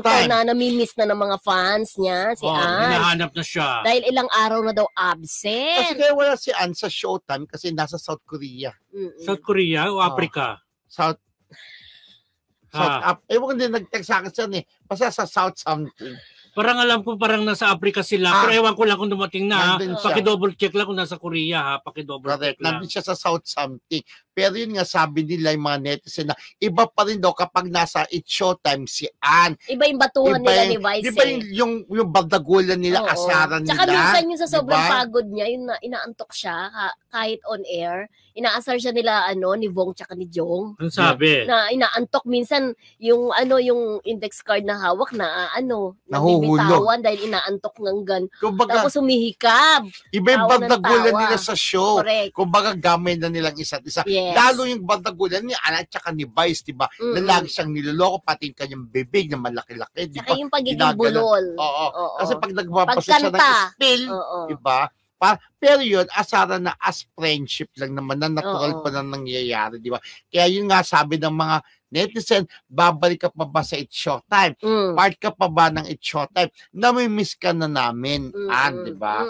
kwento na namimiss na ng mga fans niya, si Ann. Hinahanap na siya. Dahil ilang araw na daw absent. Kasi kaya wala si Ann sa Showtime kasi nasa South Korea. South Korea o Africa? South ewan ko din nag-text sa akin siya basta sa South something. Parang alam ko parang nasa Africa sila, pero ewan ko lang kung dumating na. Paki-double check lang kung nasa Korea ha, paki-double check lang. Nandun siya sa South something. Pero yun nga sabi nila yung mga netizen na iba pa rin daw kapag nasa It's Showtime si Ann. Iba yung batuhan nila ni Vice. Di ba yung bardagulan nila, asaran nila? Tsaka minsan yung sa sobrang pagod niya, yung inaantok siya kahit on air. Inaasar siya nila ni Vong tsaka ni Jong. Ang sabi? Na inaantok minsan yung yung index card na hawak na nahuhulog dahil inaantok ng gan. Kumbaga, tapos humihikab. Iba yung bardagulan nila sa show. Correct. Kumbaga gamay na nilang isa't isa. Yes. Lalo yung bardagulan ni Ann at tsaka ni Vice, diba? Na lagi siyang niloloko, pati yung kanyang bibig na malaki-laki. Diba? Saka yung pagiging bulol. Oo. Kasi pag nagpapasa siya ng spill, diba? Pero yun, asara na as friendship lang naman na natural pa na nangyayari, di ba? Kaya yun nga sabi ng mga netizen, babalik ka pa ba sa It's Showtime? Part ka pa ba ng It's Showtime? Namimiss ka na namin, Ann, di ba?